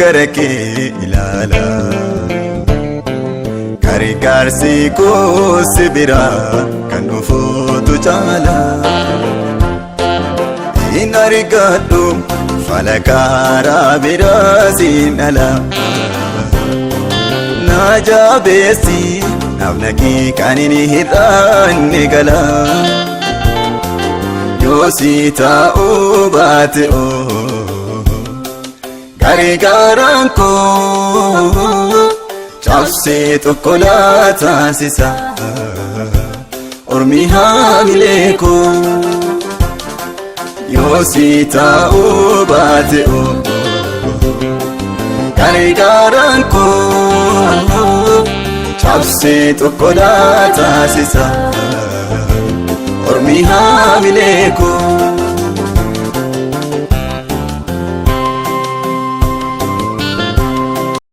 gara kee ilaala. Gargaarsi koo si biraa kan dhufuutu caala. Hin argadhu fala karaa biraa siin ala. Na jabeessi naaf naqii kan inni hir'anne gala. Yoo si ta'uu baate gargaaraan koo cabsee tokko laataasisa ormi haamilee koo. Yoo si ta'uu baate gargaaraan koo cabsee tokko laataasisa ormi haamilee koo.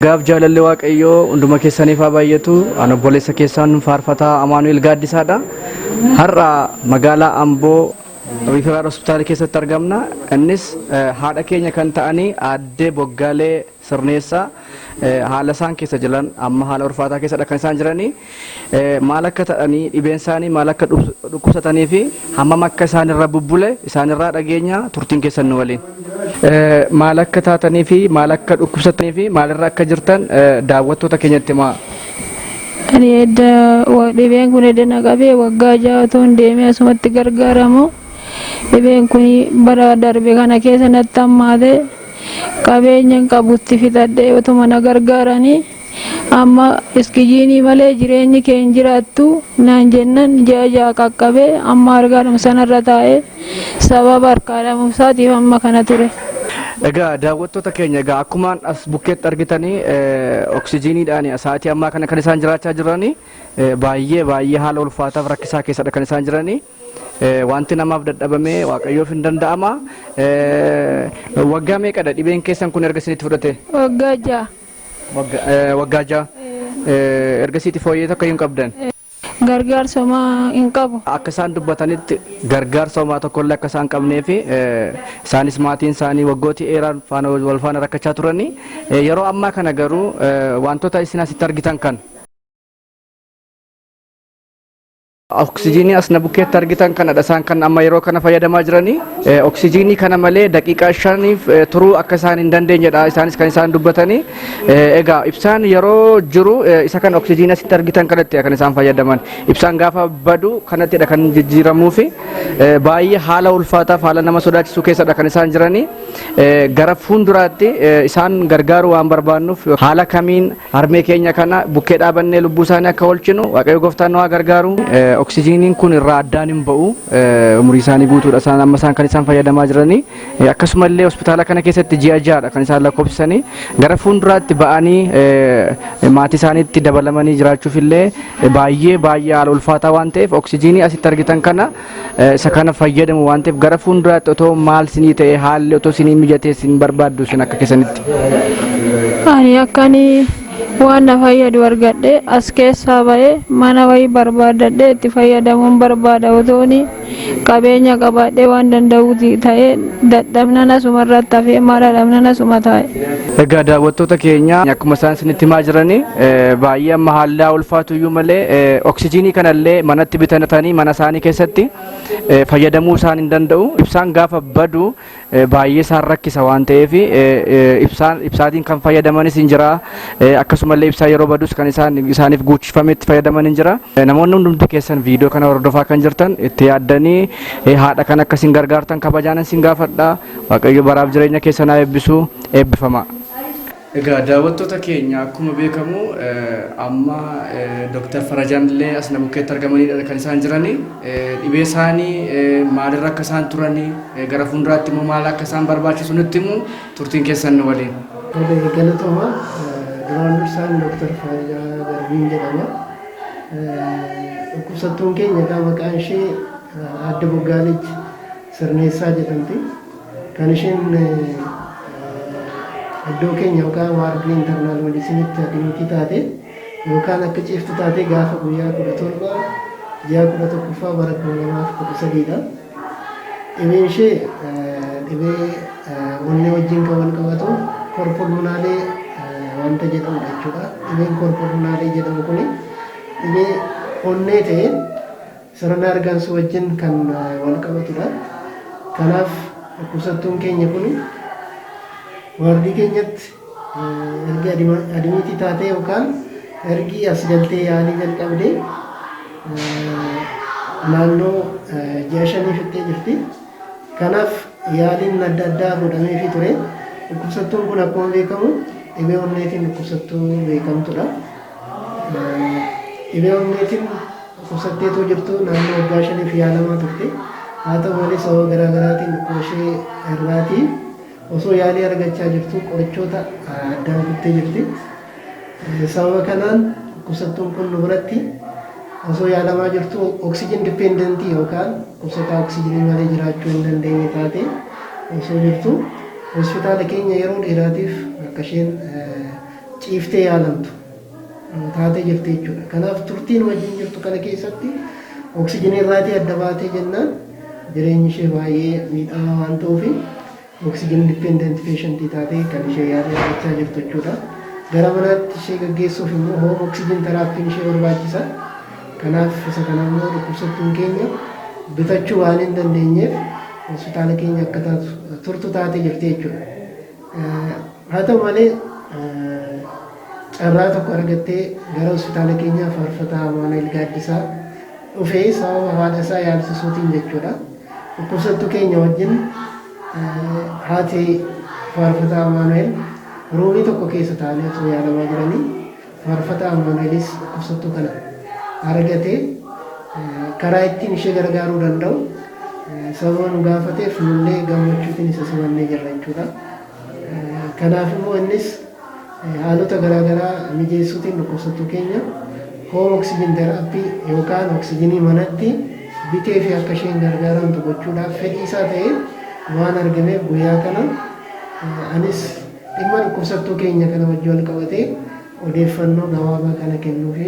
Gaaf jaalalli waaqayyoo hunduma keessaniif haa baay'atu. Ani obboleessa keessan faarfataa Amaanu'el Gaaddisaadha. Har'a magaalaa Amboo Riiferaal Hospitaala keessatti argamna. Innis haadha keenya kan ta'anii aadde Boggaalee Sirneessaa haala isaan keessa jiran amma haala ulfaataa keessadha kan isaan jiranii. Maal akka ta'anii dhibeen isaanii maal akka dhukkubsatanii fi hammam akka isaanirra bubbule isaanirraa dhageenya turtiin keessan nu waliin. Maal akka taatanii fi maal akka dhukkubsatanii fi maalirra akka jirtan daawwattoota keenyatti himaa. Ani dhibeen kun edda naqabee waggaa 6 toon deemee asumatti gargaaramu. Dhibeen kun bara darbe kana keessa natti hammaate qabeenya qabutti fixadhee otuma na gargaaranii amma iskijiinii malee jireenyi kee hin jiraattu naan jennan ja'a qaqqabee amma argaadhuma sanarra taa'ee sababa harkaadhamuuf isaatiif amma kana ture. Egaa daawwattoota keenya egaa akkuma as bukkeetti argitanii oksijiiniidhaan sa'aatii ammaa kana kan isaan jiraachaa jiranii baay'ee haala ulfaataaf rakkisaa keessadha kan isaan jiranii. Wanti namaaf dadhabamee waaqayyoof hin danda'ama. Waggaa meeqadha dhibeen keessan kun erga isinitti fudhate? Waggaa 6. Waggaa 6. Erga isiitti fooyyee tokko hin qabdan? Gargaarsa homaa hin qabu. Akka isaan dubbatanitti gargaarsa homaa tokkollee akka isaan qabnee fi isaanis maatiin isaanii waggooti dheeraan wal faana rakkachaa turanii yeroo ammaa kana garuu wantoota isin asitti argitan kan oksijiinii asna bukkeetti argitan kanadha isaan kan amma yeroo kana fayyadamaa jiranii. Oksijiinii kana malee daqiiqaa 5f turuu akka isaan hin dandeenyedha isaanis kan isaan dubbatanii. Egaa ibsaan yeroo jiru isa kan oksijiinii asitti argitan kanatti kan isaan fayyadaman. Ibsaan gaafa badu kanattidha kan jijjiiramuu fi baay'ee haala ulfaataaf haala nama sodaachisuu keessadha kan isaan jiranii. Gara fuulduraatti isaan gargaaruu waan barbaannuuf haala kamiin harmee keenya kana bukkee dhaabannee lubbuu isaanii akka oolchinu waaqayyo gooftaan nu haa gargaaru. Oksijiiniin kun irraa addaan hin ba'u umurii isaanii guutuudha isaan amma isaan kan isaan fayyadamaa jiranii. Akkasumallee hospitaala kana keessatti ji'a 6dha kan isaan lakkoofsisanii gara fuulduraatti ba'anii maatii isaaniitti dabalamanii jiraachuuf illee baay'ee haala ulfaataa waan ta'eef oksijiinii asitti argitan kana isa kana fayyadamu waan ta'eef gara fuulduraatti otoo maal sinii ta'e haalli otoo sinii mijatee sin barbaaddu sin akka keessanitti. Ani akkanii waan na fayyadu argadhe as keessaa ba'ee mana wayii barbaadadhe itti fayyadamuun barbaada otooni qabeenya qabaadhee waan danda'uuti ta'ee dadhabnan asumarratti hafee maal dadhabnan asuma taa'e. Egaa daawwattoota keenya akkuma isaan isinitti himaa jiranii baay'ee amma haalaa ulfaatu iyyuu malee oksijiinii kanallee manatti bitatanii mana isaanii keessatti fayyadamuu isaan hin danda'u. Ibsaan gaafa badu baay'ee isaan rakkisa waan ta'eef ibsaatiin kan fayyadamanis hin jira. Akkasumallee ibsaa yeroo badus kan isaaniif guuchifamee itti fayyadaman hin jira. Namoonni hundumti keessan viidiyoo kana hordofaa kan jirtan itti yaaddanii haadha kan akkasiin gargaartan kabajaanan sin gaafadha. Waaqayyo baraaf jireenya keessan haa eebbisu. Eebbifama. Egaa daawwattoota keenya akkuma beekamu amma Dr. Farajaan illee asna bukkeetti argamanidha kan isaan jiranii. Dhibee isaanii maalirra akka isaan turanii gara fuulduraatti immoo maal akka isaan barbaachisu nutti himu turtiin keessan nu waliin. Galatooma duraan dursaan Dr. Farajaa Garbiin jedhama. Dhukkubsattuun keenya egaa maqaan ishee Aadde Boggaalee Sirneessaa jedhamti. Kan isheen iddoo keenya yookaan waardii intarnaal medisinitti adimitii taate yookaan akka ciiftu taate gaafa guyyaa 17 ji'a 11ffaa bara 2013dha. Dhibeen ishee dhibee onnee wajjin kan wal qabatu korpulmonaalee wanta jedhamudha jechuudha. Dhibeen korpulmonaalee jedhamu kuni dhibee onnee ta'ee sirna hargansuu wajjin kan wal qabatudha. Kanaaf dhukkubsattuun keenya kun waardii keenyatti erga adimiitii taatee yookaan ergi as galtee yaalii jalqabdee naannoo ji'a 5 fixee jirti. Kanaaf yaaliin adda addaa godhameefii ture. Dhukkubsattuun kun akkuma beekamu dhibee onneetiin dhukkubsattuu beekamtudha. Dhibee onneetiin dhukkubsatteetu jirtu naannoo waggaa 5 yaalamaa turte. Haa ta'u malee sababa garaa garaatiin dhukkuba ishee irraatii osoo yaalii argachaa jirtu qorichoota addaan kuttee jirti. Sababa kanaan dhukkubsattuun kun nu biratti osoo yaalamaa jirtu oksijiin dipendentii yookaan dhukkubsataa oksijiinii malee jiraachuu hin dandeenye taate osoo jirtu hospitaala keenya yeroo dheeraatiif akka isheen ciiftee yaalamtu taatee jirti jechuudha. Kanaaf turtiin wajjin jirtu kana keessatti oksijiinii irraatii adda baatee jennaan jireenyi ishee baay'ee miidhamaa waan ta'uuf oksijiin dipendentii peeshantii taatee kan ishee yaalii argachaa jirtu jechuudha. Gara manaatti ishee gaggeessuuf immoo hoom oksijiin teraappiin ishee barbaachisa. Kanaaf isa kana immoo dhukkubsattuun keenya bitachuu waan hin dandeenyeef hospitaala keenya akka turtu taatee jirti jechuudha. Haa ta'u malee carraa tokko argattee gara hospitaala keenyaa Faarfataa Amaanu'eel Gaaddisaa dhufee sababa haadha isaa yaalchisuutiin jechuudha. Dhukkubsattuu keenya wajjin haati Faarfataa Amaanu'eel ruumii tokko keessa taa'anii osoo yaalamaa jiranii Faarfataa Amaanu'eelis dhukkubsattuu kana argatee karaa ittiin ishee gargaaruu danda'u sababa nu gaafateef nullee gammachuutiin isa simannee jirra jechuudha. Kanaaf immoo innis haalota garaa garaa mijeessuutiin dhukkubsattuu keenya hoom oksijiin teraappii yookaan oksijiinii manatti bitee fi akka isheen gargaaramtu gochuudhaaf fedhii isaa ta'ee waan argameef guyyaa kana anis dhimma dhukkubsattuu keenya kana wajjin wal qabatee odeeffannoo gabaabaa kana kennuufi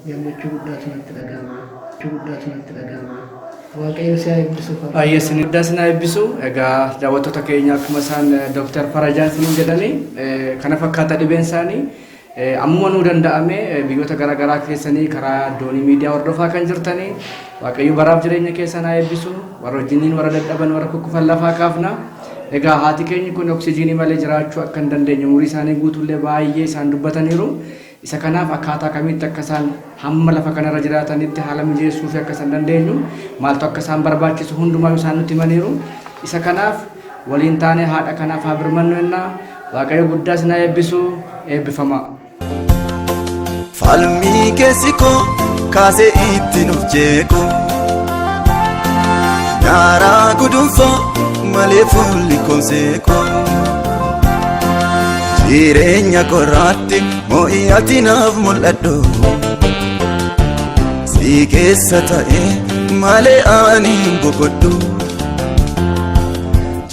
gammachuu guddaatu natti dhagahama. Waaqayyo si haa eebbisu. Ayyeessin iddaasina eebbisu. Egaa daawwattoota keenya akkuma isaan Dr. Farajaan siniin jedhanii kana fakkaata dhibeen isaanii ammuma nuu danda'ame biyyoota garaa garaa keessanii karaa doonii miidiyaa hordofaa kan jirtanii Waaqayyo baraaf jireenya keessan haa eebbisu. Warra wajjiniin warra dadhaban warra kukkufan lafaa kaafna. Egaa haati keenya kun oksijiinii malee jiraachuu akka hin dandeenye umurii isaanii guutuullee baay'ee isaan dubbataniiru. Isa kanaaf akkaataa kamitti akka isaan hamma lafa kanarra jiraatanitti haala mijeessuu fi akka isaan dandeenyu maaltu akka isaan barbaachisu hundumaa isaan nutti himaniiru. Isa kanaaf waliin taane haadha kanaaf haa birmannu jennaa. Waaqayyo guddaa isin haa eebbisu. Eebbifamaa. Falmii keessi koo kaasee itti nuuf jeequ Naaraa gudunfoo malee fuulli koo seequ Jireenya koraatti moo'iyyatti naaf mul'adhu Si keessa ta'ee malee ani hin boqodhu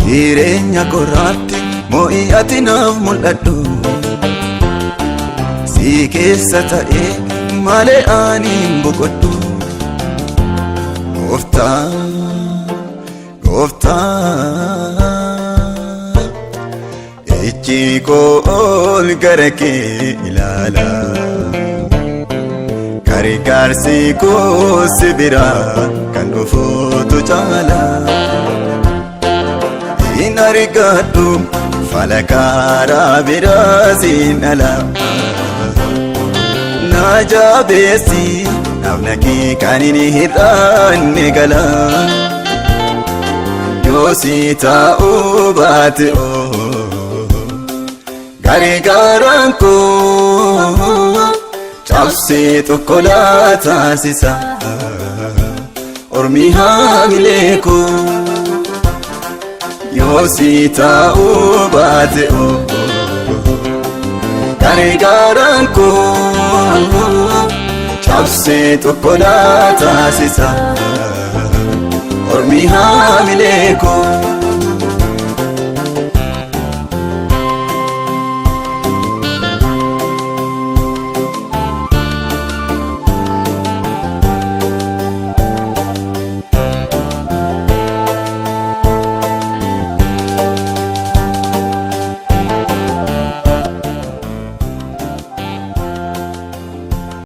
Jireenya koraatti moo'iyyatti naaf mul'adhu Si keessa ta'ee malee ani hin boqodhu Gooftaa Ijji koo ol gara kee ilaala Gargaarsi koo si biraa kan dhufuutu caala Hin argadhu fala karaa biraa siin ala Na jabeessi naafna kee kan hin hir'anne gala Yoo si taa'uu baate Gargaaraan koo cabsee tokko laataasisa Ormi haamilee koo yoo si taa'uu baate Gargaaraan koo cabsee tokko laataasisa Ormi haamilee koo